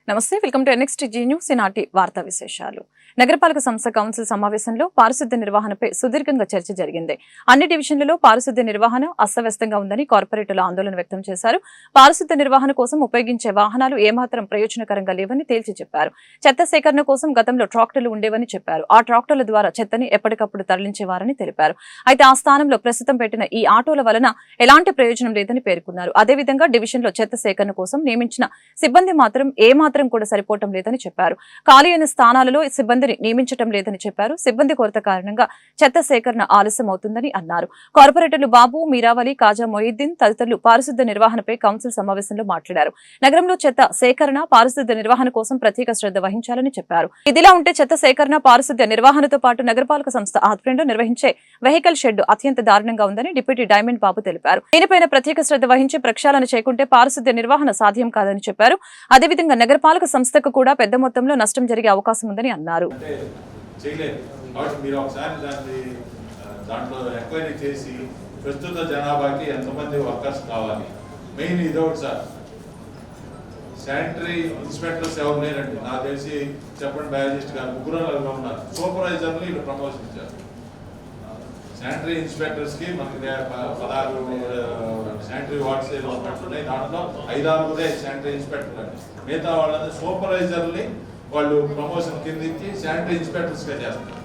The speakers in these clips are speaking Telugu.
నమస్తే, వెల్కమ్ టు NXT న్యూస్. ఈనాటి వార్తా విశేషాలు. నగరపాలక సంస్థ కౌన్సిల్ సమావేశంలో పారిశుద్ధ్య నిర్వహణపై సుదీర్ఘంగా చర్చ జరిగింది. అన్ని డివిజన్లలో పారిశుద్ధ్య నిర్వహణ అస్తవ్యస్తంగా ఉందని కార్పొరేటర్లు ఆందోళన వ్యక్తం చేశారు. పారిశుద్ధ్య నిర్వహణ కోసం ఉపయోగించే వాహనాలు ఏమాత్రం ప్రయోజనకరంగా లేవని తేల్చి చెప్పారు. చెత్త సేకరణ కోసం గతంలో ట్రాక్టర్లు ఉండేవని చెప్పారు. ఆ ట్రాక్టర్ల ద్వారా చెత్తని ఎప్పటికప్పుడు తరలించేవారని తెలిపారు. అయితే ఆ స్థానంలో ప్రస్తుతం పెట్టిన ఈ ఆటోల వలన ఎలాంటి ప్రయోజనం లేదని పేర్కొన్నారు. అదేవిధంగా డివిజన్లో చెత్త సేకరణ కోసం నియమించిన సిబ్బంది మాత్రం ఏమాత్రం కూడా సరిపోవటం లేదని చెప్పారు. ఖాళీ అయిన స్థానాలలో సిబ్బందిని నియమించడం లేదని చెప్పారు. సిబ్బంది కొరత కారణంగా చెత్త సేకరణ ఆలస్యం అవుతుందని అన్నారు. కార్పొరేటర్లు బాబు, మీరావలి, కాజా మొయిద్దీన్ తదితరులు పారిశుద్ధ్య నిర్వహణపై కౌన్సిల్ సమావేశంలో మాట్లాడారు. నగరంలో చెత్త సేకరణ, పారిశుద్ధ్య నిర్వహణ కోసం ప్రత్యేక శ్రద్ధ వహించాలని చెప్పారు. ఇదిలా ఉంటే చెత్త సేకరణ, పారిశుద్ధ్య నిర్వహణతో పాటు నగరపాలక సంస్థ ఆధ్వర్యంలో నిర్వహించే వెహికల్ షెడ్ అత్యంత దారుణంగా ఉందని డిప్యూటీ డైమండ్ బాబు తెలిపారు. దీనిపైన ప్రత్యేక శ్రద్ధ వహించి ప్రక్షాళన చేయకుంటే పారిశుద్ధ్య నిర్వహణ సాధ్యం కాదని చెప్పారు. అదేవిధంగా నగరపాలక సంస్థకు కూడా పెద్ద మొత్తంలో నష్టం జరిగే అవకాశం ఉందని అన్నారు. ప్రస్తుత జనాభాకి ఎంతమంది వర్కర్స్ కావాలి, మెయిన్ ఇదొకటి సార్. శానిటరీ ఇన్స్పెక్టర్స్ ఎవరు లేరండి నాకు తెలిసి, చెప్పండి బయాలజిస్ట్ గారు ముగ్గురు ఉన్నారు. సూపర్వైజర్లు వీళ్ళు ప్రమోషన్ ఇచ్చారు. శానిటరీ ఇన్స్పెక్టర్స్ కి మనకి 16 శానిటరీ వార్డ్స్ ఉన్నాయి. దాంట్లో 5-6 శానిటరీ ఇన్స్పెక్టర్ అండి. మిగతా వాళ్ళందరూ సూపర్వైజర్ని వాళ్ళు ప్రమోషన్ కింద ఇచ్చి శానిటరీ ఇన్స్పెక్టర్స్ గా చేస్తారు.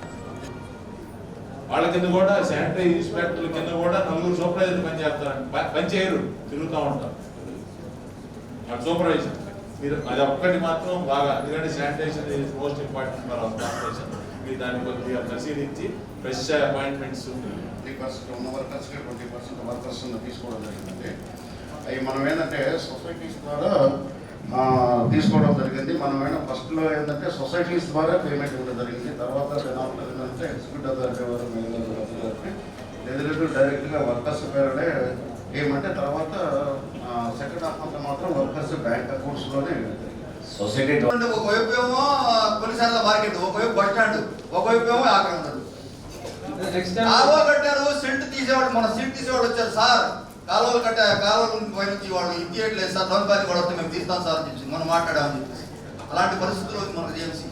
వాళ్ళ కింద కూడా శానిటరీ ఇన్స్పెక్టర్ల కింద కూడా 4 సూపర్వైజర్లు పనిచేస్తారండి. పని చేయరు, తిరుగుతూ ఉంటారు. సూపర్వైజర్ మీరు అది ఒక్కటి మాత్రం బాగా, ఎందుకంటే sanitation is most important for hour corporation. మీరు దాన్ని కొద్దిగా పరిశీలించి ఫ్రెష్ అపాయింట్మెంట్స్ 20% ఉన్న వర్కర్స్కి 20% వర్కర్స్ తీసుకోవడం జరిగిందండి. అవి మనం ఏంటంటే సొసైటీస్ ద్వారా తీసుకోవడం జరిగింది. మనం ఫస్ట్లో ఏంటంటే సొసైటీస్ ద్వారా పేమెంట్ ఇవ్వడం జరిగింది. తర్వాత ఏంటంటే ఎగ్జిక్యూటివ్ అథారిటీ వారు ఎదురు డైరెక్ట్గా వర్కర్స్ పేరునే ఏమంటే తర్వాత సెకండ్ హాఫ్ అంతా మాత్రం వర్కర్స్ బ్యాంక్ అకౌంట్స్లోనే సొసైటీ. ఒకవైపు ఏమో కొన్నిసార్లు మార్కెట్, ఒకవైపు బస్ స్టాండ్, ఒకవైపు ఏమో ఆక్రమణ. కాలువ కట్టారు, సెంట్ తీసేవాడు, మన సీట్ తీసేవాడు వచ్చారు. సార్ కాలువలు కట్టారు, కాలువలు పైన వాళ్ళు ఇచ్చేయట్లేదు సార్, దొంగపాతి కూడా వస్తే మేము తీస్తాం సార్ అని చెప్పి మనం మాట్లాడామని చెప్పేసి అలాంటి పరిస్థితుల్లో మనకు ఏఎంసీ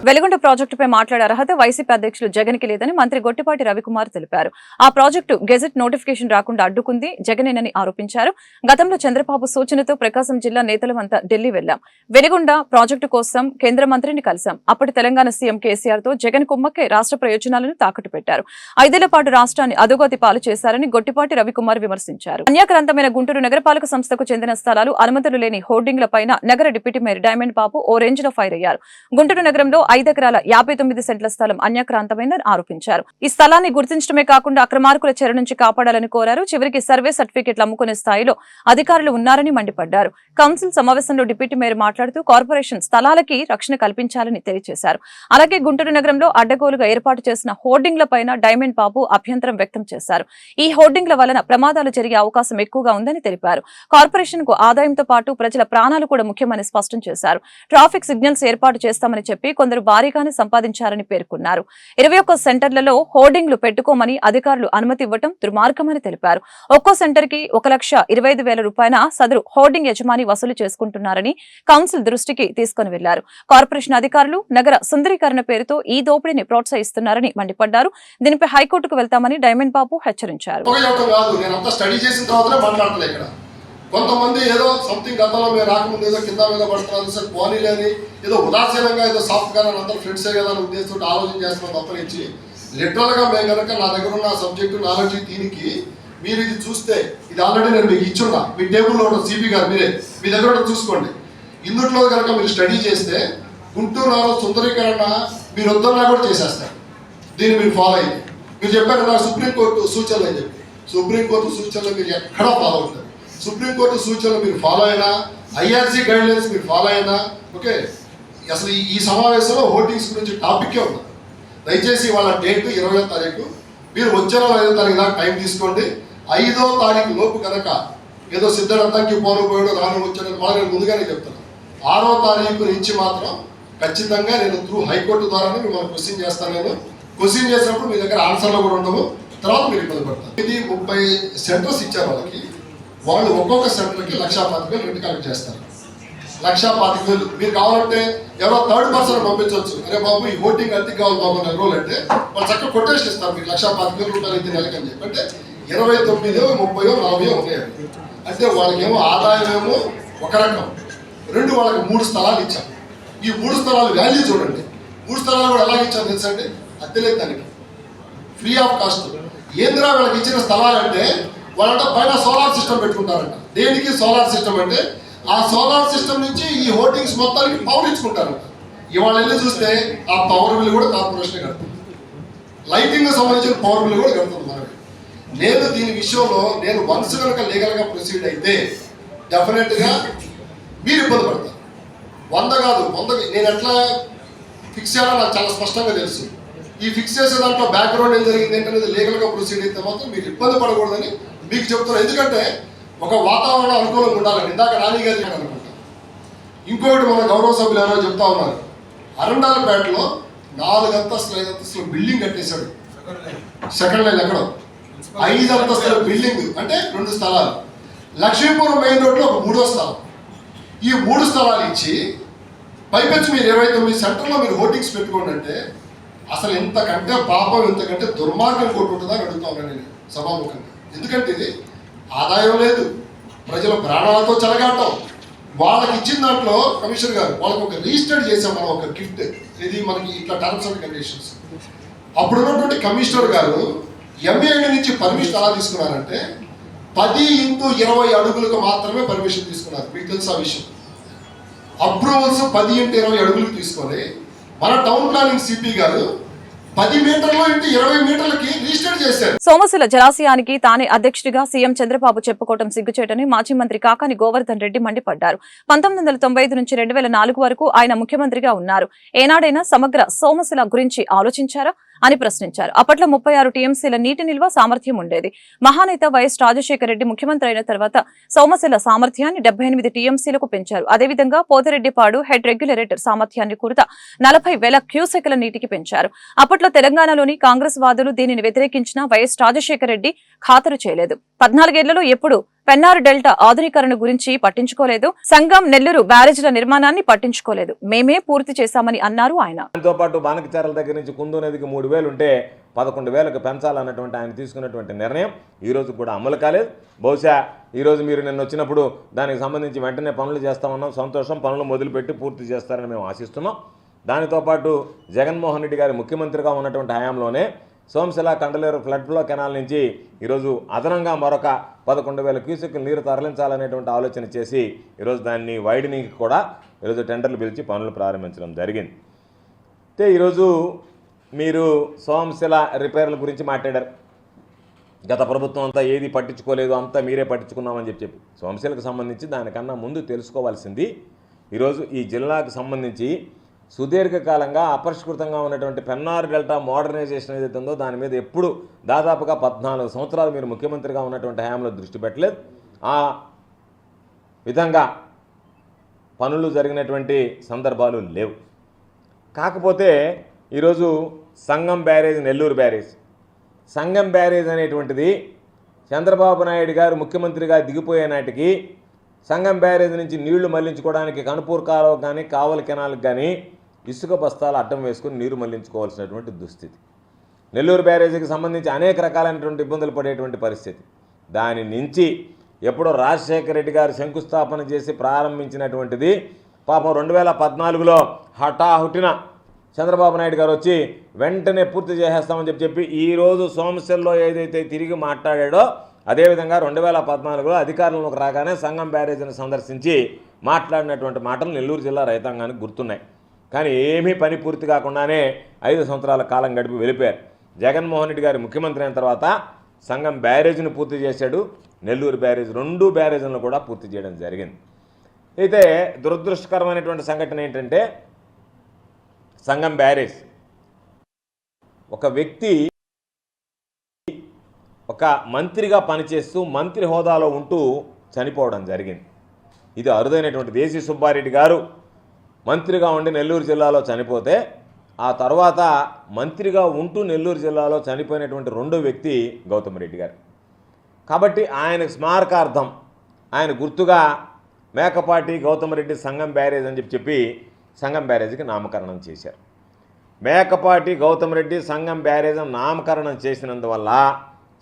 వెలుగొండ ప్రాజెక్టుపై మాట్లాడే అర్హత వైసీపీ అధ్యక్షులు జగన్ కి లేదని మంత్రి గొట్టిపాటి రవికుమార్ తెలిపారు. ఆ ప్రాజెక్టు గెజెట్ నోటిఫికేషన్ రాకుండా అడ్డుకుంది జగనేనని ఆరోపించారు. గతంలో చంద్రబాబు సూచనతో ప్రకాశం జిల్లా నేతలమంతా ఢిల్లీ వెళ్లాం. వెలుగొండ ప్రాజెక్టు కోసం కేంద్ర మంత్రిని కలిశాం. అప్పటి తెలంగాణ సీఎం కేసీఆర్ తో జగన్ కుమ్మక్కే రాష్ట్ర ప్రయోజనాలను తాకట్టు పెట్టారు. 5 ఏళ్ల పాటు రాష్ట్రాన్ని అధోగతి పాలు చేశారని గొట్టిపాటి రవికుమార్ విమర్శించారు. అన్యాక్రాంతమైన గుంటూరు నగరపాలక సంస్థకు చెందిన స్థలాలు, అనుమతులు లేని హోర్డింగ్ల పైన నగర డిప్యూటీ మేయర్ డైమండ్ బాబు ఓ రేంజ్ లో ఫైర్ అయ్యారు. గుంటూరు నగరంలో 5 ఎకరాల 59 సెంట్ల స్థలం అన్యాక్రాంతమైందని ఆరోపించారు. ఈ స్థలాన్ని గుర్తించడమే కాకుండా అక్రమార్కుల చెర నుంచి కాపాడాలని కోరారు. చివరికి సర్వే సర్టిఫికెట్లు అమ్ముకునే స్థాయిలో అధికారులు ఉన్నారని మండిపడ్డారు. కౌన్సిల్ సమావేశంలో డిప్యూటీ మేయర్ మాట్లాడుతూ కార్పొరేషన్ స్థలాలకి రక్షణ కల్పించాలని తెలియజేశారు. అలాగే గుంటూరు నగరంలో అడ్డగోలుగా ఏర్పాటు చేసిన హోర్డింగ్ల పైన డైమండ్ బాబు అభ్యంతరం వ్యక్తం చేశారు. ఈ హోర్డింగ్ల వలన ప్రమాదాలు జరిగే అవకాశం ఎక్కువగా ఉందని తెలిపారు. కార్పొరేషన్ కు ఆదాయంతో పాటు ప్రజల ప్రాణాలు కూడా ముఖ్యమని స్పష్టం చేశారు. ట్రాఫిక్ సిగ్నల్స్ ఏర్పాటు చేస్తామని చెప్పి కొందరు భారీగానే సంపాదించారని పేర్కొన్నారు. 21 సెంటర్లలో హోర్డింగ్లు పెట్టుకోమని అధికారులు అనుమతి ఇవ్వడం దుర్మార్గమని తెలిపారు. ఒక్కో సెంటర్ కి 1,25,000 రూపాయల సదరు హోర్డింగ్ యజమాని వసూలు చేసుకుంటున్నారని కౌన్సిల్ దృష్టికి తీసుకుని వెళ్లారు. కార్పొరేషన్ అధికారులు నగర సుందరీకరణ పేరుతో ఈ దోపిడీని ప్రోత్సహిస్తున్నారని మండిపడ్డారు. దీనిపై హైకోర్టుకు వెళ్తామని డైమండ్ బాబు హెచ్చరించారు. కొంతమంది ఏదో సంథింగ్ గతంలో మీరు రాకముందు ఏదో కింద మీద పడుతున్నారు సార్ పోనీలేని ఏదో ఉదాసీనంగా ఏదో సాఫ్ట్గా అందరూ ఫ్రెండ్సే కదా అని ఉద్దేశంతో ఆలోచన చేస్తున్నాం తప్పనించి లిటరల్గా మేము కనుక నా దగ్గర ఉన్న సబ్జెక్టు నాలెడ్జ్ దీనికి మీరు ఇది చూస్తే ఇది ఆల్రెడీ నేను మీకు ఇచ్చున్నా మీ టేబుల్లో ఉన్న సిపి గారు మీరే మీ దగ్గర చూసుకోండి. ఇందులో కనుక మీరు స్టడీ చేస్తే గుంటూరులో సుందరీకరణ మీరు వద్దన్నా కూడా చేసేస్తారు. దీన్ని మీరు ఫాలో అయ్యింది. మీరు చెప్పారు కదా సుప్రీంకోర్టు సూచనలు అని చెప్పి, సుప్రీంకోర్టు సూచనలు మీరు ఎక్కడా ఫాలో అవుతారు. సుప్రీంకోర్టు సూచనలు మీరు ఫాలో అయినా, ఐఆర్సీ గైడ్లైన్స్ మీరు ఫాలో అయినా ఓకే. అసలు ఈ సమావేశంలో హోర్డింగ్స్ గురించి టాపిక్కే ఉంది. దయచేసి వాళ్ళ డేట్ 20వ తారీఖు, మీరు వచ్చే 5వ తారీఖు దాకా టైం తీసుకోండి. 5వ తారీఖు లోపు కనుక ఏదో సిద్ధంతాకి పోను రాను వచ్చాడని మళ్ళీ నేను ముందుగానే చెప్తాను. 6వ తారీఖు నుంచి మాత్రం ఖచ్చితంగా నేను త్రూ హైకోర్టు ద్వారానే మిమ్మల్ని క్వశ్చన్ చేస్తాను. నేను క్వశ్చన్ చేసినప్పుడు మీ దగ్గర ఆన్సర్లు కూడా ఉండవు. తర్వాత మీరు ఇబ్బంది పడతారు. ఇది 30 సెంటర్స్ ఇచ్చారు వాళ్ళకి. వాళ్ళు ఒక్కొక్క సెంటర్కి 1,25,000 రెంట్ కలెక్ట్ చేస్తారు. 1,25,000 మీరు కావాలంటే ఎవరో థర్డ్ పర్సన్ పంపించవచ్చు. అరే బాబు ఈ ఓటింగ్ అద్దెకి కావాలి బాబు నెల రోజులు అంటే వాళ్ళు చక్కగా కొటేషన్ ఇస్తారు మీకు 1,25,000 రూపాయలు అయితే నెలకి అని చెప్పి. అంటే 29, 30, 40 ఉన్నాయి. అంటే వాళ్ళకేమో ఆదాయం ఏమో ఒక రకం, 2 వాళ్ళకి 3 స్థలాలు ఇచ్చాం. ఈ 3 స్థలాలు వాల్యూ చూడండి. 3 స్థలాలు కూడా ఎలాగ ఇచ్చాం తెలుసండి, అద్దెలేదు దానికి, ఫ్రీ ఆఫ్ కాస్ట్. ఏంద్రా వీళ్ళకి ఇచ్చిన స్థలాలంటే వాళ్ళంట పైన సోలార్ సిస్టమ్ పెట్టుకుంటారంట. దేనికి సోలార్ సిస్టమ్ అంటే ఆ సోలార్ సిస్టమ్ నుంచి ఈ హోర్డింగ్స్ మొత్తానికి పవర్ ఇచ్చుకుంటారు. ఇవాళ వెళ్ళి చూస్తే ఆ పవర్ బిల్ కూడా కార్పొరేషన్ కడుతుంది, లైటింగ్ సంబంధించిన పవర్ బిల్ కూడా కడుతుంది మనకి. నేను దీని విషయంలో నేను వన్స్ కనుక లీగల్గా ప్రొసీడ్ అయితే డెఫినెట్గా మీరు ఇబ్బంది పడతారు. 100 కాదు 100 నేను ఎట్లా ఫిక్స్ చేయాలో నాకు చాలా స్పష్టంగా తెలుసు. ఈ ఫిక్స్ చేసే దాంట్లో బ్యాక్గ్రౌండ్ ఏం జరిగింది ఏంటనేది లీగల్గా ప్రొసీడ్ అయితే మాత్రం మీరు ఇబ్బంది పడకూడదని మీకు చెప్తున్నాను. ఎందుకంటే ఒక వాతావరణం అనుకూలంగా ఉండాలని ఇందాక రాణి గారి అనుకుంటా. ఇంకొకటి మన గౌరవ సభ్యులు ఎవరో చెప్తా ఉన్నారు, అరండాలపేటలో 4 అంతస్తులు 5 అంతస్తులు బిల్డింగ్ కట్టేశాడు. సెకండ్ లైన్ ఎక్కడో 5 అంతస్తుల బిల్డింగ్ అంటే 2 స్థలాలు. లక్ష్మీపురం మెయిన్ రోడ్లో ఒక 3వ స్థలం. ఈ 3 స్థలాలు ఇచ్చి పైపెచ్చి మీరు 29 సెంటర్లో మీరు హోర్డింగ్స్ పెట్టుకోండి అంటే అసలు ఇంతకంటే పాపం ఇంతకంటే దుర్మార్గం కొట్టు ఉంటుందా అని అడుగుతా ఉన్నాను నేను సభాముఖంగా. ఎందుకంటే ఇది ఆదాయం లేదు, ప్రజల ప్రాణాలతో చెలగాటం. వాళ్ళకి ఇచ్చిన దాంట్లో కమిషనర్ గారు వాళ్ళకి ఒక రిజిస్టర్ చేసాం మనం, ఒక గిఫ్ట్. ఇది మనకి ఇట్లా టర్మ్స్ అండ్ కండిషన్స్. అప్పుడు ఉన్నటువంటి కమిషనర్ గారు ఎంఏఐ నుంచి పర్మిషన్ ఎలా తీసుకున్నారంటే 10x20 అడుగులకు మాత్రమే పర్మిషన్ తీసుకున్నారు. మీకు తెలుసు ఆ విషయం. అప్రూవల్స్ 10x20 అడుగులకు తీసుకొని మన టౌన్ ప్లానింగ్ సిపి గారు 10 మీటర్లు ఇంటి 20 మీటర్లకి రిజిస్టర్ చేశారు. సోమశిల జలాశయానికి తానే అధ్యక్షుడిగా సీఎం చంద్రబాబు చెప్పుకోవడం సిగ్గుచేటని మాజీ మంత్రి కాకాని గోవర్ధన్ రెడ్డి మండిపడ్డారు. 1995 నుంచి 2004 వరకు ఆయన ముఖ్యమంత్రిగా ఉన్నారు. ఏనాడైనా సమగ్ర సోమశిల గురించి ఆలోచించారా అని ప్రశ్నించారు. అప్పట్లో 36 టీఎంసీల నీటి నిల్వ సామర్థ్యం ఉండేది. మహానేత వైఎస్ రాజశేఖర రెడ్డి ముఖ్యమంత్రి అయిన తర్వాత సోమశిల సామర్థ్యాన్ని 78 టీఎంసీలకు పెంచారు. అదేవిధంగా పోతిరెడ్డిపాడు హెడ్ రెగ్యులేటర్ సామర్థ్యాన్ని కూడా 40,000 క్యూసెక్ల నీటికి పెంచారు. అప్పట్లో తెలంగాణలోని కాంగ్రెస్ వాదులు దీనిని వ్యతిరేకించిన వైఎస్ రాజశేఖర రెడ్డి ఖాతరు చేయలేదు. 14 ఏళ్లలో ఎప్పుడు పెన్నారు డెల్టా ఆధునీకరణ గురించి పట్టించుకోలేదు. సంగం నెల్లూరు బ్యారేజీల నిర్మాణాన్ని పట్టించుకోలేదు. మేమే పూర్తి చేశామని అన్నారు ఆయన. దాంతో పాటు బానకచర్ల దగ్గర నుంచి కుందు నదికి 3,000 ఉంటే 11,000కు పెంచాలన్నటువంటి ఆయన తీసుకున్నటువంటి నిర్ణయం ఈ రోజు కూడా అమలు కాలేదు. బహుశా ఈరోజు మీరు నిన్న వచ్చినప్పుడు దానికి సంబంధించి వెంటనే పనులు చేస్తామన్నాం. సంతోషం, పనులు మొదలుపెట్టి పూర్తి చేస్తారని మేము ఆశిస్తున్నాం. దానితో పాటు జగన్మోహన్ రెడ్డి గారి ముఖ్యమంత్రిగా ఉన్నటువంటి హయాంలోనే Somasila Kandaleru flood flow canal నుంచి ఈరోజు అదనంగా మరొక 11,000 క్యూసెక్లు నీరు తరలించాలనేటువంటి ఆలోచన చేసి ఈరోజు దాన్ని వైడనింగ్ కూడా ఈరోజు టెండర్లు పిలిచి పనులు ప్రారంభించడం జరిగింది. అయితే ఈరోజు మీరు సోమశిల రిపేర్ల గురించి మాట్లాడారు. గత ప్రభుత్వం అంతా ఏది పట్టించుకోలేదు, అంతా మీరే పట్టించుకున్నామని చెప్పి సోమశిలకు సంబంధించి దానికన్నా ముందు తెలుసుకోవాల్సింది ఈరోజు ఈ జిల్లాకు సంబంధించి సుదీర్ఘకాలంగా అపరిష్కృతంగా ఉన్నటువంటి పెన్నార్ డెల్టా మోడర్నైజేషన్ ఏదైతే ఉందో దాని మీద ఎప్పుడు దాదాపుగా 14 సంవత్సరాలు మీరు ముఖ్యమంత్రిగా ఉన్నటువంటి హయాంలో దృష్టి పెట్టలేదు. ఆ విధంగా పనులు జరిగినటువంటి సందర్భాలు లేవు. కాకపోతే ఈరోజు సంగం బ్యారేజ్, నెల్లూరు బ్యారేజ్, సంగం బ్యారేజ్ అనేటువంటిది చంద్రబాబు నాయుడు గారు ముఖ్యమంత్రిగా దిగిపోయే నాటికి సంగం బ్యారేజ్ నుంచి నీళ్లు మళ్లించుకోవడానికి కనుపూర్ కాలువ కానీ కావలి కెనాల్కి కానీ ఇసుక బస్తాలు అడ్డం వేసుకుని నీరు మళ్లించుకోవాల్సినటువంటి దుస్థితి. నెల్లూరు బ్యారేజీకి సంబంధించి అనేక రకాలైనటువంటి ఇబ్బందులు పడేటువంటి పరిస్థితి. దాని నుంచి ఎప్పుడో రాజశేఖర రెడ్డి గారు శంకుస్థాపన చేసి ప్రారంభించినటువంటిది పాపం 2014లో హఠాహుటిన చంద్రబాబు నాయుడు గారు వచ్చి వెంటనే పూర్తి చేసేస్తామని చెప్పి ఈరోజు సోమశిలలో ఏదైతే తిరిగి మాట్లాడాడో అదేవిధంగా 2014లో అధికారంలోకి రాగానే సంగం బ్యారేజీని సందర్శించి మాట్లాడినటువంటి మాటలు నెల్లూరు జిల్లా రైతాంగానికి గుర్తున్నాయి. కానీ ఏమీ పని పూర్తి కాకుండానే 5 సంవత్సరాల కాలం గడిపి వెళ్ళిపోయారు. జగన్మోహన్ రెడ్డి గారి ముఖ్యమంత్రి అయిన తర్వాత సంగం బ్యారేజీని పూర్తి చేశాడు, నెల్లూరు బ్యారేజ్ 2 బ్యారేజీలను కూడా పూర్తి చేయడం జరిగింది. అయితే దురదృష్టకరమైనటువంటి సంఘటన ఏంటంటే సంగం బ్యారేజ్ ఒక వ్యక్తి ఒక మంత్రిగా పనిచేస్తూ మంత్రి హోదాలో ఉంటూ చనిపోవడం జరిగింది. ఇది అరుదైనటువంటి. దేశీ సుబ్బారెడ్డి గారు మంత్రిగా ఉండి నెల్లూరు జిల్లాలో చనిపోతే ఆ తర్వాత మంత్రిగా ఉంటూ నెల్లూరు జిల్లాలో చనిపోయినటువంటి 2వ వ్యక్తి గౌతమ్ రెడ్డి గారు. కాబట్టి ఆయన స్మారకార్థం, ఆయన గుర్తుగా మేకపాటి గౌతమ్ రెడ్డి సంగం బ్యారేజ్ అని చెప్పి సంగం బ్యారేజ్కి నామకరణం చేశారు. మేకపాటి గౌతమ్ రెడ్డి సంగం బ్యారేజ్ నామకరణం చేసినందువల్ల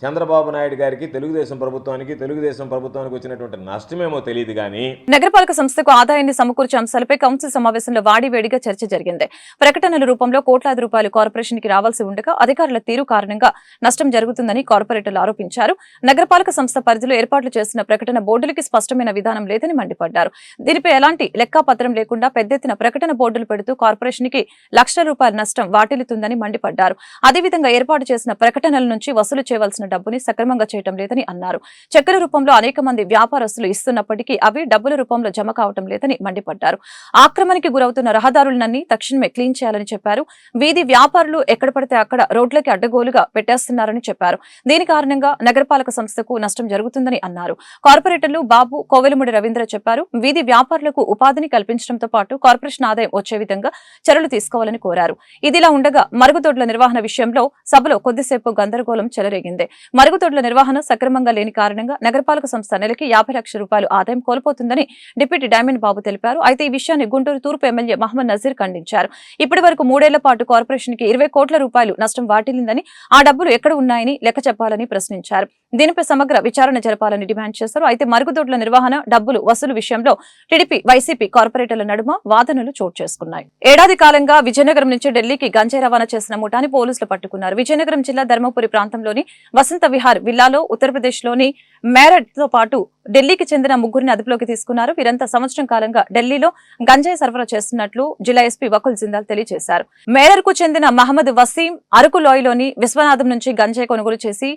చంద్రబాబు నాయుడు గారికి తెలుగుదేశం ప్రభుత్వానికి వచ్చినటువంటి నష్టమేమో తెలియదు కానీ నగరపాలక సంస్థకు ఆదాయాన్ని సమకూర్చే అంశాలపై కౌన్సిల్ సమావేశంలో వాడివేడిగా చర్చ జరిగింది. ప్రకటనల రూపంలో కోట్లాది రూపాయలు కార్పొరేషన్ కి రావాల్సి ఉండగా అధికారుల తీరు కారణంగా నష్టం జరుగుతుందని కార్పొరేటర్లు ఆరోపించారు. నగరపాలక సంస్థ పరిధిలో ఏర్పాట్లు చేసిన ప్రకటన బోర్డులకి స్పష్టమైన విధానం లేదని మండిపడ్డారు. దీనిపై ఎలాంటి లెక్కాపత్రం లేకుండా పెద్దెత్తిన ప్రకటన బోర్డులు పెడుతూ కార్పొరేషన్ కి లక్షల రూపాయల నష్టం వాటిల్లుతుందని మండిపడ్డారు. అదేవిధంగా ఏర్పాటు చేసిన ప్రకటనల నుంచి వసూలు చేయవలసిన డబ్బుని సక్రమంగా చేయటం లేదని అన్నారు. చెక్కుల రూపంలో అనేక మంది వ్యాపారస్తులు ఇస్తున్నప్పటికీ అవి డబ్బుల రూపంలో జమ కావటం లేదని మండిపడ్డారు. ఆక్రమణకి గురవుతున్న రహదారులన్నీ తక్షణమే క్లీన్ చేయాలని చెప్పారు. వీధి వ్యాపారులు ఎక్కడ పడితే అక్కడ రోడ్లకి అడ్డగోలుగా పెట్టేస్తున్నారని చెప్పారు. దీని కారణంగా నగరపాలక సంస్థకు నష్టం జరుగుతుందని అన్నారు. కార్పొరేటర్లు బాబు, కోవెలముడి రవీంద్ర చెప్పారు. వీధి వ్యాపారులకు ఉపాధిని కల్పించడంతో పాటు కార్పొరేషన్ ఆదాయం వచ్చే విధంగా చర్యలు తీసుకోవాలని కోరారు. ఇదిలా ఉండగా మరుగుదొడ్ల నిర్వహణ విషయంలో సభలో కొద్దిసేపు గందరగోళం చెలరేగింది. మరుగుదొడ్ల నిర్వహణ సక్రమంగా లేని కారణంగా నగరపాలక సంస్థ నెలకి 50 లక్షల రూపాయలు ఆదాయం కోల్పోతుందని డిప్యూటీ డైమండ్ బాబు తెలిపారు. అయితే ఈ విషయాన్ని గుంటూరు తూర్పు ఎమ్మెల్యే మహమ్మద్ నజీర్ ఖండించారు. ఇప్పటి వరకు 3 ఏళ్ల పాటు కార్పొరేషన్ కి 20 కోట్ల రూపాయలు నష్టం వాటిల్లిందని, ఆ డబ్బులు ఎక్కడ ఉన్నాయని లెక్క చెప్పాలని ప్రశ్నించారు. దీనిపై సమగ్ర విచారణ జరపాలని డిమాండ్ చేశారు. అయితే మరుగుదొడ్ల నిర్వహణ, డబ్బులు వసూలు విషయంలో టీడీపీ, వైసీపీ కార్పొరేటర్ల నడుమ వాదనలు చోటు చేసుకున్నాయి. ఏడాది కాలంగా విజయనగరం నుంచి ఢిల్లీకి గంజాయి రవాణా చేసిన ముఠాని పోలీసులు పట్టుకున్నారు. విజయనగరం జిల్లా ధర్మపురి ప్రాంతంలోని వసంత విహార్ విల్లాలో ఉత్తరప్రదేశ్ లోని మేరట్ తో పాటు ఢిల్లీకి చెందిన 3 అదుపులోకి తీసుకున్నారు. వీరంతా సంవత్సరం కాలంగా ఢిల్లీలో గంజాయి సరఫరా చేస్తున్నట్లు జిల్లా ఎస్పీ వకుల్ జిందాల్ తెలియజేశారు. మేరర్ కు చెందిన మహమ్మద్ వసీం అరకు లోయలోని విశ్వనాథం నుంచి గంజాయి కొనుగోలు చేసి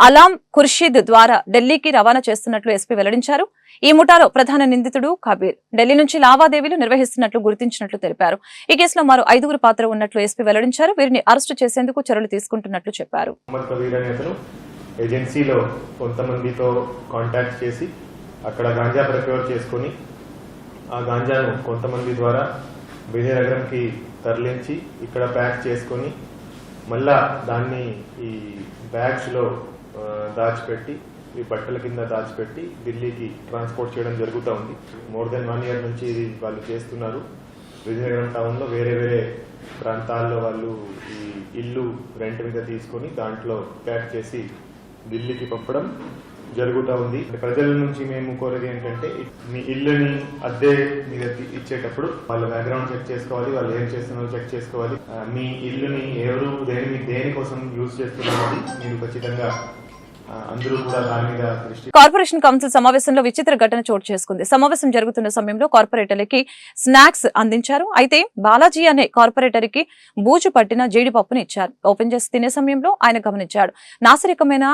అలాం ఖుర్షీద్ ద్వారా ఢిల్లీకి రవాణా చేస్తున్నట్లు ఎస్పీ వెల్లడించారు. ఈ ముఠాలో ప్రధాన నిందితుడు కబీర్ ఢిల్లీ నుంచి లావాదేవీలు నిర్వహిస్తున్నట్లు గుర్తించినట్లు తెలిపారు. ఈ కేసులో మరో 5గురు పాత్ర ఉన్నట్లు ఎస్పీ వెల్లడించారు. వీరిని అరెస్టు చేసేందుకు చర్యలు తీసుకుంటున్నట్లు చెప్పారు. ఏజెన్సీలో కొంతమందితో కాంటాక్ట్ చేసి అక్కడ గాంజా ప్రక్యూర్ చేసుకుని ఆ గాంజాను కొంతమంది ద్వారా విజయనగరంకి తరలించి ఇక్కడ ప్యాక్ చేసుకొని మళ్ళా దాన్ని ఈ బ్యాగ్స్లో దాచిపెట్టి ఈ బట్టల కింద దాచిపెట్టి ఢిల్లీకి ట్రాన్స్పోర్ట్ చేయడం జరుగుతూ ఉంది. మోర్ దెన్ 1 ఇయర్ నుంచి ఇది వాళ్ళు చేస్తున్నారు. విజయనగరం టౌన్లో వేరే వేరే ప్రాంతాల్లో వాళ్ళు ఈ ఇల్లు రెంట్ మీద తీసుకొని దాంట్లో ప్యాక్ చేసి ఢిల్లీకి పంపడం జరుగుతూ ఉంది. ప్రజల నుంచి మేము కోరేది ఏంటంటే మీ ఇల్లుని అద్దె మీద ఇచ్చేటప్పుడు వాళ్ళ బ్యాక్గ్రౌండ్ చెక్ చేసుకోవాలి, వాళ్ళు ఏం చేస్తున్నారో చెక్ చేసుకోవాలి. మీ ఇల్లుని ఎవరు దేనికోసం యూజ్ చేస్తున్నారు మీరు ఖచ్చితంగా అందరూ కూడా దాని మీద దృష్టి. కార్పొరేషన్ కౌన్సిల్ సమావేశంలో విచిత్ర ఘటన చోటు చేసుకుంది. సమావేశం జరుగుతున్న సమయంలో కార్పొరేటర్లకి స్నాక్స్ అందించారు. అయితే బాలాజీ అనే కార్పొరేటర్ కి బూజు పట్టిన జీడిపప్పుని ఇచ్చారు. ఓపెన్ చేసి తినే సమయంలో ఆయన గమనించాడు. నాసిరకమైన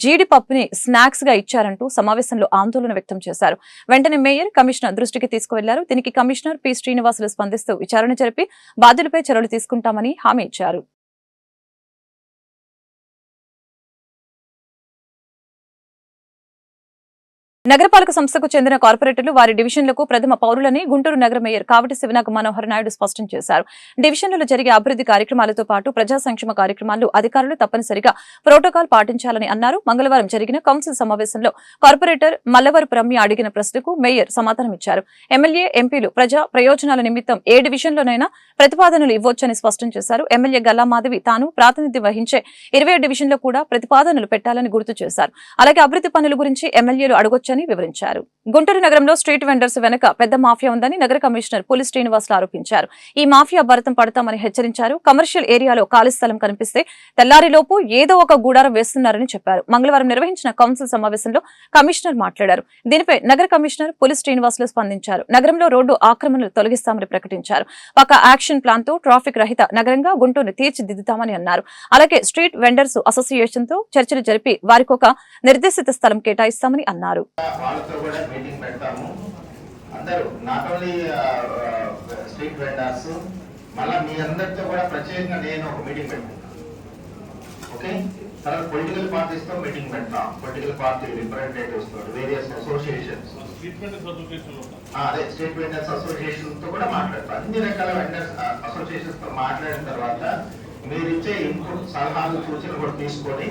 జీడిపప్పుని స్నాక్స్ గా ఇచ్చారంటూ సమావేశంలో ఆందోళన వ్యక్తం చేశారు. వెంటనే మేయర్, కమిషనర్ దృష్టికి తీసుకువెళ్లారు. దీనికి కమిషనర్ పి శ్రీనివాసులు స్పందిస్తూ విచారణ జరిపి బాధ్యులపై చర్యలు తీసుకుంటామని హామీ ఇచ్చారు. నగరపాలక సంస్థకు చెందిన కార్పొరేటర్లు వారి డివిజన్లకు ప్రథమ పౌరులని గుంటూరు నగర మేయర్ కావటి శివనాగ మనోహర్ నాయుడు స్పష్టం చేశారు. డివిజన్లలో జరిగే అభివృద్ధి కార్యక్రమాలతో పాటు ప్రజా సంక్షేమ కార్యక్రమాల్లో అధికారులు తప్పనిసరిగా ప్రోటోకాల్ పాటించాలని అన్నారు. మంగళవారం జరిగిన కౌన్సిల్ సమావేశంలో కార్పొరేటర్ మల్లవరపు రమ్య అడిగిన ప్రశ్నకు మేయర్ సమాధానమిచ్చారు. ఎమ్మెల్యే, ఎంపీలు ప్రజా ప్రయోజనాల నిమిత్తం ఏ డివిజన్లోనైనా ప్రతిపాదనలు ఇవ్వొచ్చని స్పష్టం చేశారు. ఎమ్మెల్యే గల్లా మాధవి తాను ప్రాతినిధ్యం వహించే 20 డివిజన్లో కూడా ప్రతిపాదనలు పెట్టాలని గుర్తు చేశారు. అలాగే అభివృద్ధి పనుల గురించి ఎమ్మెల్యేలు అడగొచ్చని వివరించారు. గుంటూరు నగరంలో స్ట్రీట్ వెండర్స్ వెనక పెద్ద మాఫియా ఉందని నగర కమిషనర్ పులి శ్రీనివాసులు ఆరోపించారు. ఈ మాఫియా భరతం పడతామని హెచ్చరించారు. కమర్షియల్ ఏరియాలో ఖాళీ స్థలం కనిపిస్తే తెల్లారిలోపు ఏదో ఒక గూడారం వేస్తున్నారని చెప్పారు. మంగళవారం నిర్వహించిన కౌన్సిల్ సమావేశంలో కమిషనర్ మాట్లాడారు. దీనిపై నగర కమిషనర్ పులి శ్రీనివాసులు స్పందించారు. నగరంలో రోడ్డు ఆక్రమణలు తొలగిస్తామని ప్రకటించారు. ఒక యాక్షన్ ప్లాన్ తో ట్రాఫిక్ రహిత నగరంగా గుంటూరును తీర్చిదిద్దుతామని అన్నారు. అలాగే స్ట్రీట్ వెండర్స్ అసోసియేషన్ తో చర్చలు జరిపి వారికి ఒక నిర్దేశిత స్థలం కేటాయిస్తామని అన్నారు. వాళ్ళతో కూడా మీటింగ్ పెడతాము. అందరూ నాట్ ఓన్లీ స్ట్రీట్ వెండర్స్, మళ్ళీ మీ అందరితో కూడా ప్రత్యేకంగా నేను ఒక మీటింగ్ పెట్టుకుంటాను. ఓకే, తర్వాత పొలిటికల్ పార్టీస్తో మీటింగ్ పెడతాం. పొలిటికల్ పార్టీ రిప్రజెంటేటివ్స్ తో, వేరియస్ అసోసియేషన్స్, అదే స్ట్రీట్ వెండర్స్ అసోసియేషన్ తో కూడా మాట్లాడతాం. అన్ని రకాల వెండర్స్ అసోసియేషన్స్ తో మాట్లాడిన తర్వాత మీరు ఇచ్చే ఇన్పుట్, సలహాలు, సూచనలు కూడా తీసుకొని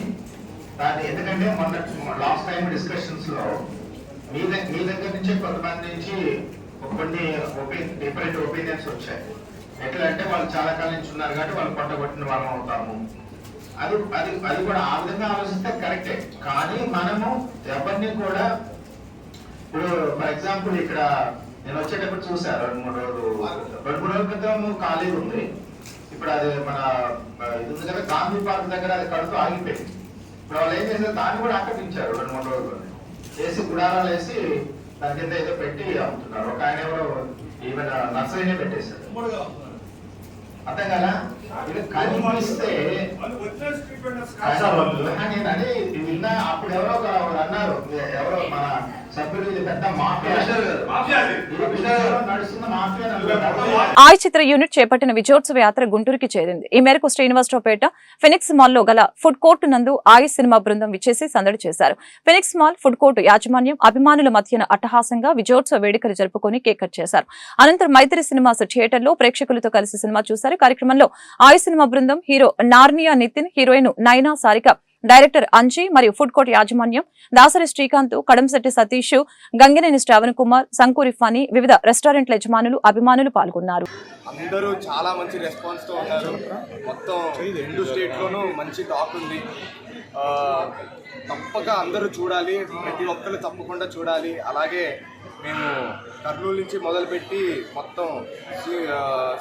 దాన్ని, ఎందుకంటే మొన్న లాస్ట్ టైం డిస్కషన్స్ లో మీ దగ్గర నుంచి కొంతమంది నుంచి కొన్ని డిఫరెంట్ ఒపీనియన్స్ వచ్చాయి. ఎట్లా అంటే వాళ్ళు చాలా కాలం నుంచి ఉన్నారు కాబట్టి వాళ్ళు కొట్టగొట్టిన వాళ్ళం అవుతాము. అది అది అది కూడా ఆ విధంగా ఆలోచిస్తే కరెక్టే. కానీ మనము ఎవరిని కూడా ఇప్పుడు ఫర్ ఎగ్జాంపుల్ ఇక్కడ నేను వచ్చేటప్పుడు చూసా 2-3 రోజుల క్రితం ఖాళీ ఉంది. ఇప్పుడు అది మన ఇది ఉంది కదా గాంధీ పార్క్ దగ్గర అది కడుతూ ఆగిపోయింది. ఇప్పుడు వాళ్ళు ఏం చేశారు, దాన్ని కూడా ఆకర్షించారు 2-3 రోజులు వేసి గుడారాలు వేసి దాని కింద ఏదో పెట్టి అమ్ముతున్నారు. ఒక ఆయన ఎవరో ఈవెన్ నర్సరీనే పెట్టేశారు. అర్థం కదా, ఇది కనిపిస్తే నేను అదే విన్నా. అప్పుడు ఎవరో అన్నారు, ఎవరో మన సభ్యులు, ఇది పెద్ద మాఫియా నడుస్తున్న మాఫియా. ఆయ్ చిత్ర యూనిట్ చేపట్టిన విజయోత్సవ యాత్ర గుంటూరుకి చేరింది. ఈ మేరకు శ్రీనివాసరావుపేట ఫినిక్స్ మాల్ లో గల ఫుడ్ కోర్టు నందు ఆయ్ సినిమా బృందం విచ్చేసి సందడి చేశారు. ఫినిక్స్ మాల్ ఫుడ్ కోర్టు యాజమాన్యం అభిమానుల మధ్యన అట్టహాసంగా విజయోత్సవ వేడుకలు జరుపుకొని కేక్ కట్ చేశారు. అనంతరం మైత్రి సినిమాస్ థియేటర్ లో ప్రేక్షకులతో కలిసి సినిమా చూశారు. కార్యక్రమంలో ఆయ్ సినిమా బృందం హీరో నార్నియా నితిన్, హీరోయిన్ నైనా సారిక, డైరెక్టర్ అంజీ మరియు ఫుడ్ కోర్ట్ యాజమాన్యం దాసరి శ్రీకాంత్, కడంశెట్టి సతీష్, గంగినేని శ్రావణ్ కుమార్, సంకూరి ఫనీ, వివిధ రెస్టారెంట్ల యజమానులు, అభిమానులు పాల్గొన్నారు. అందరూ చాలా మంచి రెస్పాన్స్ తో ఉన్నారు. మొత్తం 2 స్టేట్లోనూ మంచి టాక్ ఉంది. తప్పక అందరూ చూడాలి, ప్రతి ఒక్కరు తప్పకుండా చూడాలి. అలాగే మేము కర్నూలు నుంచి మొదలుపెట్టి మొత్తం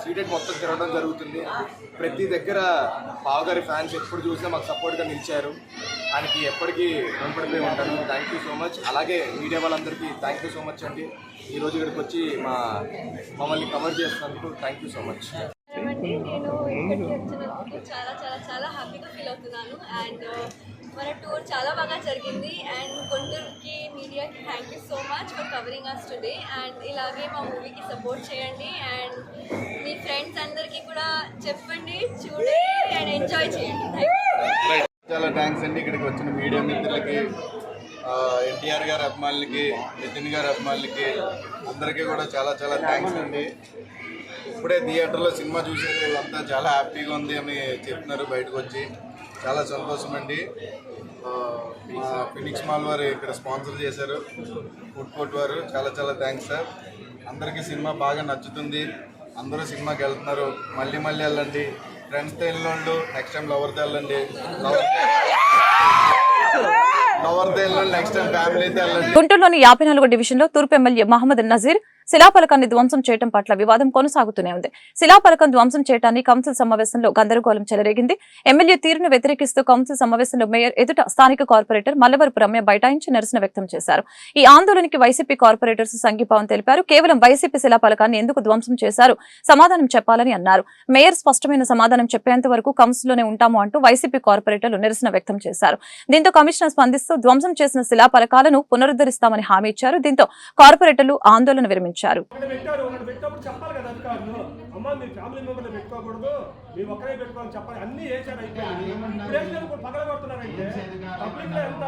సీటెడ్ మొత్తం తిరగడం జరుగుతుంది. ప్రతి దగ్గర బావగారి ఫ్యాన్స్ ఎప్పుడు చూసినా మాకు సపోర్ట్గా నిలిచారు. దానికి ఎప్పటికీ రుణపడిపోయి ఉంటాను. Thank you so much. అలాగే మీడియా వాళ్ళందరికీ థ్యాంక్ యూ సో మచ్ అండి. ఈరోజు ఇక్కడికి వచ్చి మమ్మల్ని కవర్ చేస్తున్నందుకు థ్యాంక్ యూ సో మచ్. నేను ఇక్కడికి వచ్చినందుకు చాలా చాలా చాలా హ్యాపీగా ఫీల్ అవుతున్నాను. అండ్ మన టూర్ చాలా బాగా జరిగింది. అండ్ గుంటూరుకి మీడియాకి thank you so much for covering us today. And ఇలాగే మా మూవీకి సపోర్ట్ చేయండి. అండ్ మీ ఫ్రెండ్స్ అందరికీ కూడా చెప్పండి, చూడండి అండ్ ఎంజాయ్ చేయండి. చాలా థ్యాంక్స్ అండి ఇక్కడికి వచ్చిన మీడియా మిత్రులకి, ఎన్టీఆర్ గారి అభిమానులకి, నితిన్ గారి అభిమానులకి అందరికీ కూడా చాలా చాలా థ్యాంక్స్ అండి. ఇప్పుడే థియేటర్లో సినిమా చూసేది వీళ్ళంతా చాలా హ్యాపీగా ఉంది అని చెప్తున్నారు బయటకు వచ్చి. చాలా సంతోషం అండి. మా ఫినిక్స్ మాల్ వారు ఇక్కడ స్పాన్సర్ చేశారు, ఫుడ్ కోర్ట్ వారు. చాలా చాలా థ్యాంక్స్ సార్. అందరికీ సినిమా బాగా నచ్చుతుంది. అందరూ సినిమాకి వెళ్తున్నారు. మళ్ళీ మళ్ళీ వెళ్ళండి. ఫ్రెండ్స్తో వెళ్ళినోళ్ళు నెక్స్ట్ టైం లవర్తో వెళ్ళండి. లవర్తో వెళ్ళండి, నెక్స్ట్ టైం ఫ్యామిలీతో వెళ్ళండి. గుంటూరులోని 54వ డివిజన్ లో తూర్పు ఎమ్మెల్యే మహమ్మద్ నజీర్ శిలాఫలకాన్ని ధ్వంసం చేయడం పట్ల వివాదం కొనసాగుతూనే ఉంది. శిలాఫలకం ధ్వంసం చేయడాన్ని కౌన్సిల్ సమావేశంలో గందరగోళం చెలరేగింది. ఎమ్మెల్యే తీరును వ్యతిరేకిస్తూ కౌన్సిల్ సమావేశంలో మేయర్ ఎదుట స్థానిక కార్పొరేటర్ మల్లవరపు రమ్య బైఠాయించి నిరసన వ్యక్తం చేశారు. ఈ ఆందోళనకి వైసీపీ కార్పొరేటర్స్ సంఘీభావం తెలిపారు. కేవలం వైసీపీ శిలాఫలకాన్ని ఎందుకు ధ్వంసం చేశారు, సమాధానం చెప్పాలని అన్నారు. మేయర్ స్పష్టమైన సమాధానం చెప్పేంత వరకు కౌన్సిల్లోనే ఉంటాము అంటూ వైసీపీ కార్పొరేటర్లు నిరసన వ్యక్తం చేశారు. దీంతో కమిషనర్ స్పందిస్తూ ధ్వంసం చేసిన శిలాఫలకాలను పునరుద్ధరిస్తామని హామీ ఇచ్చారు. దీంతో కార్పొరేటర్లు ఆందోళన విరమించారు. చెప్పాలి కదా అధికారులు, అమ్మ మీ ఫ్యామిలీ మెంబర్లు పెట్టుకోకూడదు, మీ ఒక్కరే పెట్టుకోవాలని చెప్పాలి. అన్ని వేసారు అయిపోయింది. పగలగొడుతున్నారంటే పబ్లిక్ లో ఎంత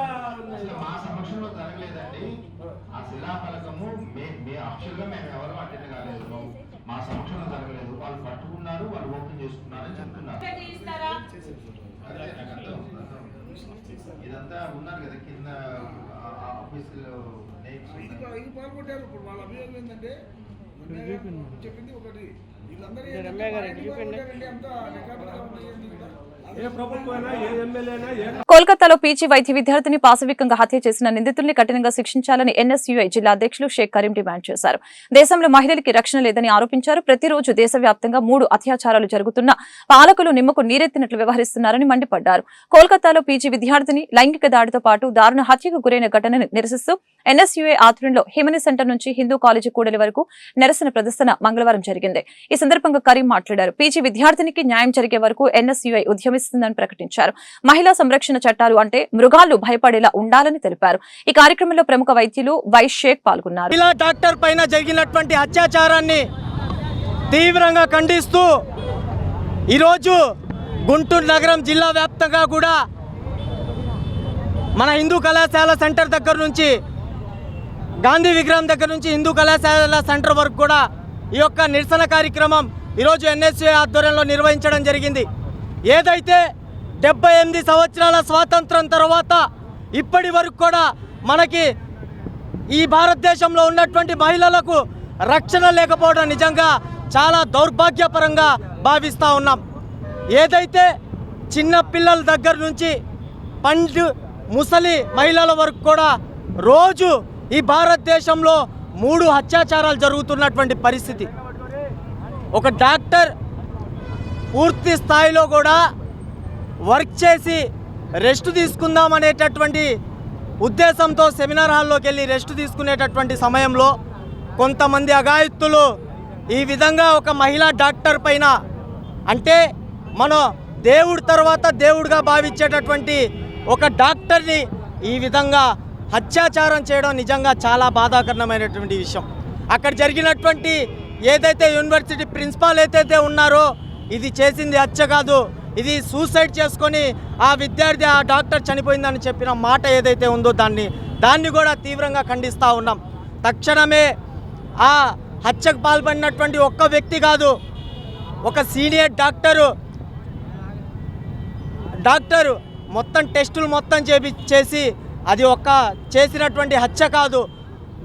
మా సమక్షంలో జరగలేదండి. ఆ శిలాఫలకము యాక్చువల్గా మేము ఎవరు అటెండ్ కాలేదు, మా సమక్షంలో జరగలేదు. వాళ్ళు పట్టుకున్నారు, వాళ్ళు ఓపెన్ చేసుకున్నారని చెప్తున్నారు. ఇదంతా ఉన్నారు కదా కింద ఆఫీసులో పాల్గొంటారు. ఇప్పుడు వాళ్ళ అభియోగం ఏంటంటే చెప్పింది ఒకటి, వీళ్ళందరూ అంతా కోల్కతాలో పీజీ వైద్య విద్యార్థిని పాశవికంగా హత్య చేసిన నిందితుల్ని కఠినంగా శిక్షించాలని ఎన్ఎస్యుఐ జిల్లా అధ్యక్షులు షేక్ కరీం డిమాండ్ చేశారు. దేశంలో మహిళలకి రక్షణ లేదని ఆరోపించారు. ప్రతిరోజు దేశవ్యాప్తంగా 3 అత్యాచారాలు జరుగుతున్నా పాలకులు నిమ్మకు నీరెత్తినట్లు వ్యవహరిస్తున్నారని మండిపడ్డారు. కోల్కతాలో పీజీ విద్యార్థిని లైంగిక దాడితో పాటు దారుణ హత్యకు గురైన ఘటనను నిరసిస్తూ ఎన్ఎస్యుఐ ఆధ్వర్యంలో హిమని సెంటర్ నుంచి హిందూ కాలేజీ కూడలి వరకు నిరసన ప్రదర్శన మంగళవారం జరిగింది. ఈ సందర్భంగా కరీం మాట్లాడారు. పీజీ విద్యార్థినికి న్యాయం జరిగే వరకు ఎన్ఎస్యుఐ ఉద్యమిస్తుందని ప్రకటించారు. మహిళా సంరక్షణ చట్టాలు అంటే మృగాలు భయపడేలా ఉండాలని తెలిపారు. ఈ కార్యక్రమంలో ప్రముఖ వైద్యులు వైస్ షేక్ పాల్గొన్నారు. ఇలా డాక్టర్ పైన జరిగినటువంటి అత్యాచారాన్ని తీవ్రంగా ఖండిస్తూ ఈరోజు గుంటూరు నగరం జిల్లా వ్యాప్తంగా కూడా మన హిందూ కళాశాల సెంటర్ దగ్గర నుంచి గాంధీ విగ్రహం దగ్గర నుంచి హిందూ కళాశాల సెంటర్ వరకు కూడా ఈ యొక్క నిరసన కార్యక్రమం ఈరోజు ఎన్ఎస్యుఐ ఆధ్వర్యంలో నిర్వహించడం జరిగింది. ఏదైతే 78 సంవత్సరాల స్వాతంత్రం తర్వాత ఇప్పటి వరకు కూడా మనకి ఈ భారతదేశంలో ఉన్నటువంటి మహిళలకు రక్షణ లేకపోవడం నిజంగా చాలా దౌర్భాగ్యపరంగా భావిస్తూ ఉన్నాం. ఏదైతే చిన్న పిల్లల దగ్గర నుంచి ముసలి మహిళల వరకు కూడా రోజు ఈ భారతదేశంలో 3 అత్యాచారాలు జరుగుతున్నటువంటి పరిస్థితి. ఒక డాక్టర్ పూర్తి స్థాయిలో కూడా వర్క్ చేసి రెస్ట్ తీసుకుందాం అనేటటువంటి ఉద్దేశంతో సెమినార్ హాల్లోకి వెళ్ళి రెస్ట్ తీసుకునేటటువంటి సమయంలో కొంతమంది అఘాయిత్తులు ఈ విధంగా ఒక మహిళా డాక్టర్ పైన, అంటే మనం దేవుడి తర్వాత దేవుడిగా భావించేటటువంటి ఒక డాక్టర్ని ఈ విధంగా అత్యాచారం చేయడం నిజంగా చాలా బాధాకరమైనటువంటి విషయం. అక్కడ జరిగినటువంటి ఏదైతే యూనివర్సిటీ ప్రిన్సిపాల్ ఏదైతే ఉన్నారో ఇది చేసింది హత్య కాదు, ఇది సూసైడ్ చేసుకొని ఆ విద్యార్థి ఆ డాక్టర్ చనిపోయిందని చెప్పిన మాట ఏదైతే ఉందో దాన్ని కూడా తీవ్రంగా ఖండిస్తూ ఉన్నాం. తక్షణమే ఆ హత్యకు పాల్పడినటువంటి ఒక్క వ్యక్తి కాదు, ఒక సీనియర్ డాక్టరు మొత్తం టెస్టులు మొత్తం చేసి అది చేసినటువంటి హత్య కాదు,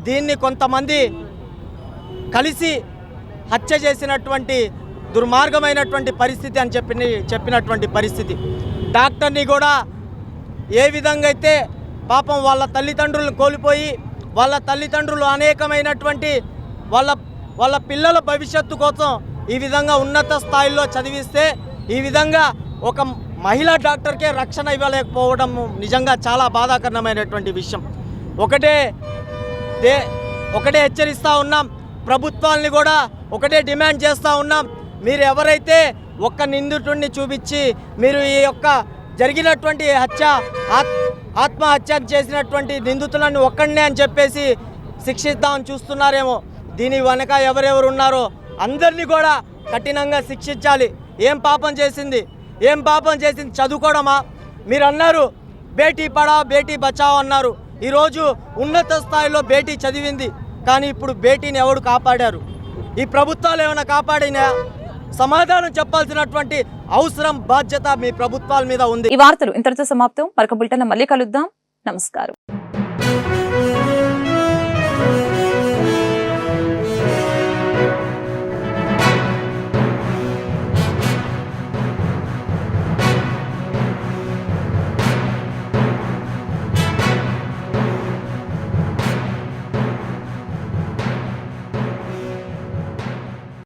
దీన్ని కొంతమంది కలిసి హత్య చేసినటువంటి దుర్మార్గమైనటువంటి పరిస్థితి అని చెప్పినటువంటి పరిస్థితి. డాక్టర్ని కూడా ఏ విధంగా అయితే పాపం వాళ్ళ తల్లిదండ్రులను కోల్పోయి వాళ్ళ తల్లిదండ్రులు అనేకమైనటువంటి వాళ్ళ పిల్లల భవిష్యత్తు కోసం ఈ విధంగా ఉన్నత స్థాయిలో చదివిస్తే ఈ విధంగా ఒక మహిళా డాక్టర్కే రక్షణ ఇవ్వలేకపోవడం నిజంగా చాలా బాధాకరమైనటువంటి విషయం. ఒకటే హెచ్చరిస్తూ ఉన్నాం, ప్రభుత్వాల్ని కూడా ఒకటే డిమాండ్ చేస్తూ ఉన్నాం, మీరు ఎవరైతే ఒక్క నిందితుడిని చూపించి మీరు ఈ యొక్క జరిగినటువంటి ఆత్మహత్య చేసినటువంటి నిందితులను ఒక్కడనే అని చెప్పేసి శిక్షిద్దామని చూస్తున్నారేమో, దీని వెనక ఎవరెవరు ఉన్నారో అందరినీ కూడా కఠినంగా శిక్షించాలి. ఏం పాపం చేసింది చదువుకోవడమా? మీరు అన్నారు బేటీ పడావ్ బేటీ బచావ్ అన్నారు. ఈరోజు ఉన్నత స్థాయిలో బేటీ చదివింది, కానీ ఇప్పుడు బేటీని ఎవరు కాపాడారు? ఈ ప్రభుత్వాలు ఏమైనా కాపాడినా? సమాధానం చెప్పాల్సినటువంటి అవసరం బాధ్యత మీ ప్రభుత్వాల మీద ఉంది. ఈ వార్తలు ఇంతటితో సమాప్తం. మరొక బులెటిన్లో మళ్ళీ కలుద్దాం. నమస్కారం.